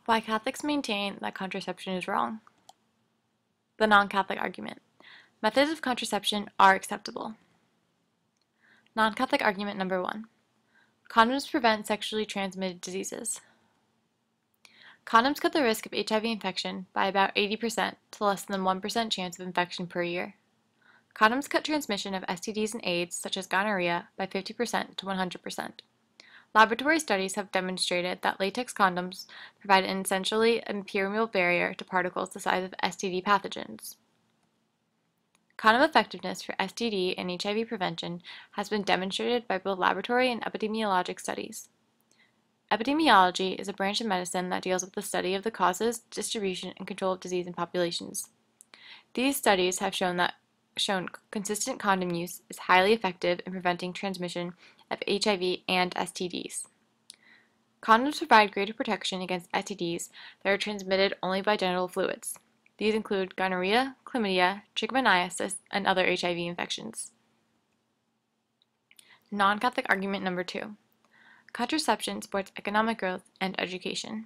Why Catholics maintain that contraception is wrong. The non-Catholic argument. Methods of contraception are acceptable. Non-Catholic argument number 1. Condoms prevent sexually transmitted diseases. Condoms cut the risk of HIV infection by about 80% to less than 1% chance of infection per year. Condoms cut transmission of STDs and AIDS, such as gonorrhea, by 50% to 100%. Laboratory studies have demonstrated that latex condoms provide an essentially impermeable barrier to particles the size of STD pathogens. Condom effectiveness for STD and HIV prevention has been demonstrated by both laboratory and epidemiologic studies. Epidemiology is a branch of medicine that deals with the study of the causes, distribution, and control of disease in populations. These studies have shown consistent condom use is highly effective in preventing transmission of HIV and STDs. Condoms provide greater protection against STDs that are transmitted only by genital fluids. These include gonorrhea, chlamydia, trichomoniasis, and other HIV infections. Non-Catholic argument number 2. Contraception supports economic growth and education.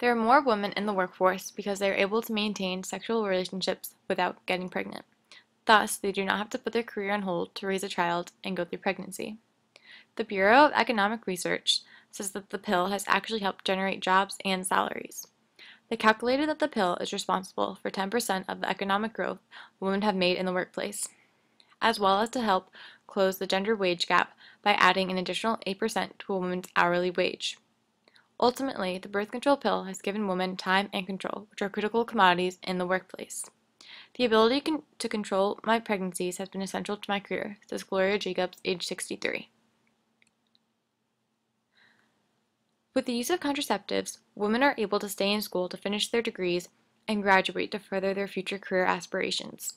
There are more women in the workforce because they are able to maintain sexual relationships without getting pregnant. Thus, they do not have to put their career on hold to raise a child and go through pregnancy. The Bureau of Economic Research says that the pill has actually helped generate jobs and salaries. They calculated that the pill is responsible for 10% of the economic growth women have made in the workplace, as well as to help close the gender wage gap by adding an additional 8% to a woman's hourly wage. Ultimately, the birth control pill has given women time and control, which are critical commodities in the workplace. The ability to control my pregnancies has been essential to my career, says Gloria Jacobs, age 63. With the use of contraceptives, women are able to stay in school to finish their degrees and graduate to further their future career aspirations.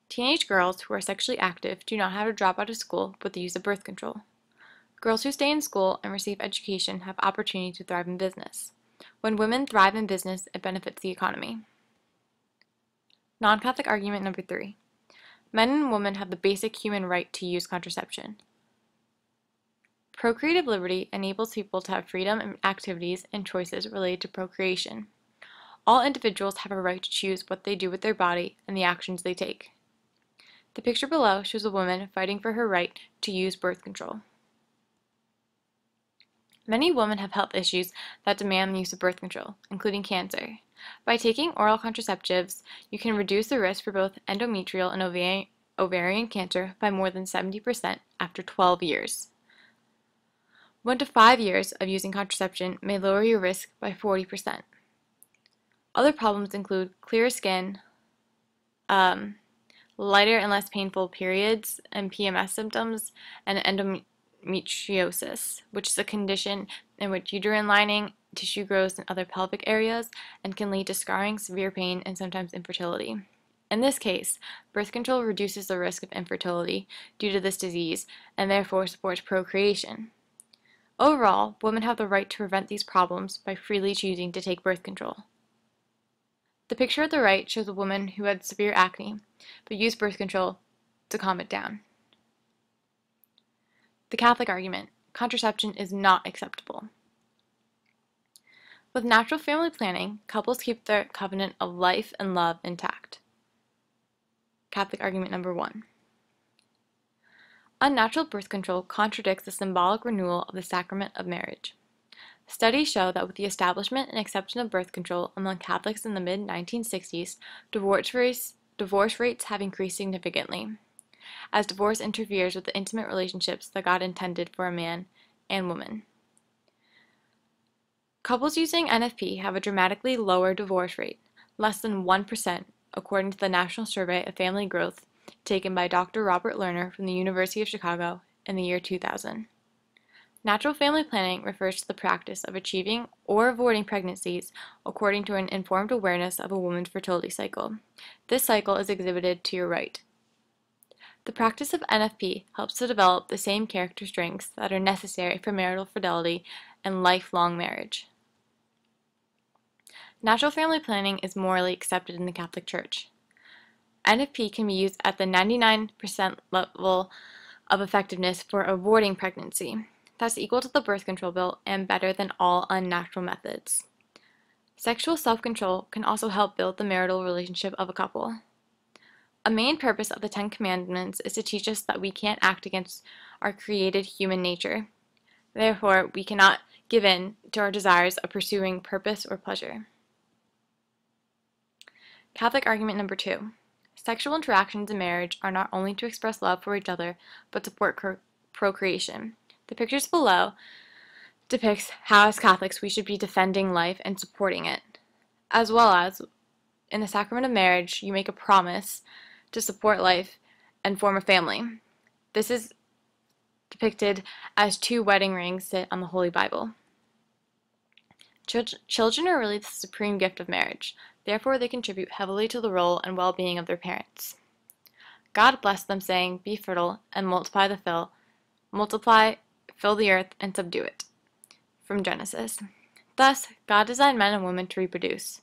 Teenage girls who are sexually active do not have to drop out of school with the use of birth control. Girls who stay in school and receive education have opportunity to thrive in business. When women thrive in business, it benefits the economy. Non-Catholic argument number 3. Men and women have the basic human right to use contraception. Procreative liberty enables people to have freedom in activities and choices related to procreation. All individuals have a right to choose what they do with their body and the actions they take. The picture below shows a woman fighting for her right to use birth control. Many women have health issues that demand the use of birth control, including cancer. By taking oral contraceptives, you can reduce the risk for both endometrial and ovarian cancer by more than 70% after 12 years. 1 to 5 years of using contraception may lower your risk by 40%. Other problems include clearer skin, lighter and less painful periods and PMS symptoms, and endometriosis, which is a condition in which uterine lining tissue grows in other pelvic areas and can lead to scarring, severe pain, and sometimes infertility. In this case, birth control reduces the risk of infertility due to this disease and therefore supports procreation. Overall, women have the right to prevent these problems by freely choosing to take birth control. The picture at the right shows a woman who had severe acne, but used birth control to calm it down. The Catholic argument: contraception is not acceptable. With natural family planning, couples keep their covenant of life and love intact. Catholic argument number 1. Unnatural birth control contradicts the symbolic renewal of the sacrament of marriage. Studies show that with the establishment and acceptance of birth control among Catholics in the mid-1960s, divorce rates have increased significantly, as divorce interferes with the intimate relationships that God intended for a man and woman. Couples using NFP have a dramatically lower divorce rate, less than 1%, according to the National Survey of Family Growth taken by Dr. Robert Lerner from the University of Chicago in the year 2000. Natural family planning refers to the practice of achieving or avoiding pregnancies according to an informed awareness of a woman's fertility cycle. This cycle is exhibited to your right. The practice of NFP helps to develop the same character strengths that are necessary for marital fidelity and lifelong marriage. Natural family planning is morally accepted in the Catholic Church. NFP can be used at the 99% level of effectiveness for avoiding pregnancy. that's equal to the birth control pill and better than all unnatural methods. Sexual self-control can also help build the marital relationship of a couple. A main purpose of the Ten Commandments is to teach us that we can't act against our created human nature. Therefore, we cannot give in to our desires of pursuing purpose or pleasure. Catholic argument number 2. Sexual interactions in marriage are not only to express love for each other, but support procreation. The pictures below depicts how, as Catholics, we should be defending life and supporting it, as well as, in the sacrament of marriage, you make a promise to support life and form a family. This is depicted as 2 wedding rings sit on the Holy Bible. Children are really the supreme gift of marriage. Therefore, they contribute heavily to the role and well-being of their parents. God blessed them, saying, "Be fertile and multiply, fill the earth, and subdue it." From Genesis. Thus, God designed men and women to reproduce.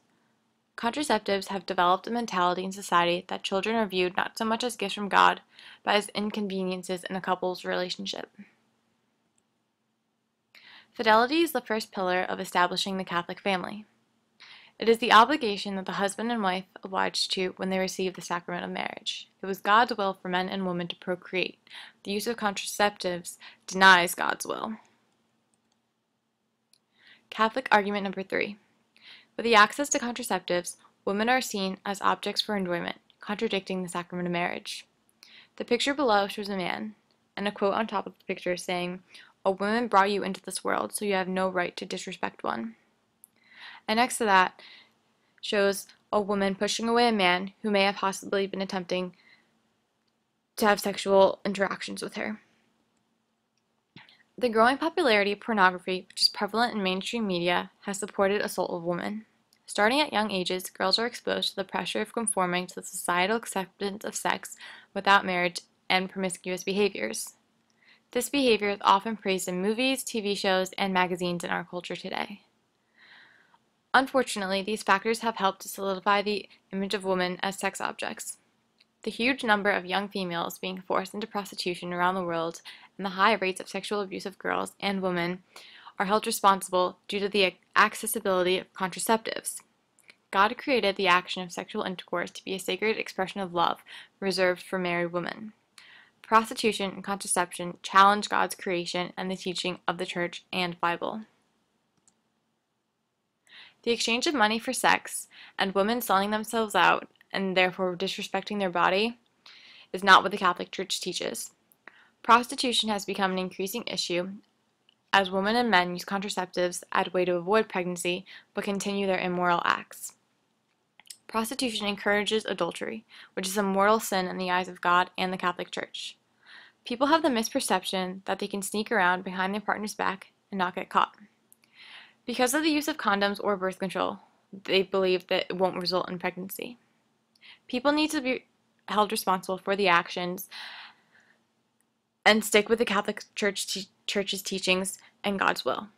Contraceptives have developed a mentality in society that children are viewed not so much as gifts from God, but as inconveniences in a couple's relationship. Fidelity is the first pillar of establishing the Catholic family. It is the obligation that the husband and wife obliged to when they receive the sacrament of marriage. It was God's will for men and women to procreate. The use of contraceptives denies God's will. Catholic argument number 3. With the access to contraceptives, women are seen as objects for enjoyment, contradicting the sacrament of marriage. The picture below shows a man, and a quote on top of the picture saying, "A woman brought you into this world, so you have no right to disrespect one." And next to that shows a woman pushing away a man who may have possibly been attempting to have sexual interactions with her. The growing popularity of pornography, which is prevalent in mainstream media, has supported assault of women. Starting at young ages, girls are exposed to the pressure of conforming to the societal acceptance of sex without marriage and promiscuous behaviors. This behavior is often praised in movies, TV shows, and magazines in our culture today. Unfortunately, these factors have helped to solidify the image of women as sex objects. The huge number of young females being forced into prostitution around the world and the high rates of sexual abuse of girls and women are held responsible due to the accessibility of contraceptives. God created the action of sexual intercourse to be a sacred expression of love reserved for married women. Prostitution and contraception challenge God's creation and the teaching of the Church and Bible. The exchange of money for sex and women selling themselves out and therefore disrespecting their body is not what the Catholic Church teaches. Prostitution has become an increasing issue as women and men use contraceptives as a way to avoid pregnancy but continue their immoral acts. Prostitution encourages adultery, which is a mortal sin in the eyes of God and the Catholic Church. People have the misperception that they can sneak around behind their partner's back and not get caught. Because of the use of condoms or birth control, they believe that it won't result in pregnancy. People need to be held responsible for the actions and stick with the Catholic Church's teachings and God's will.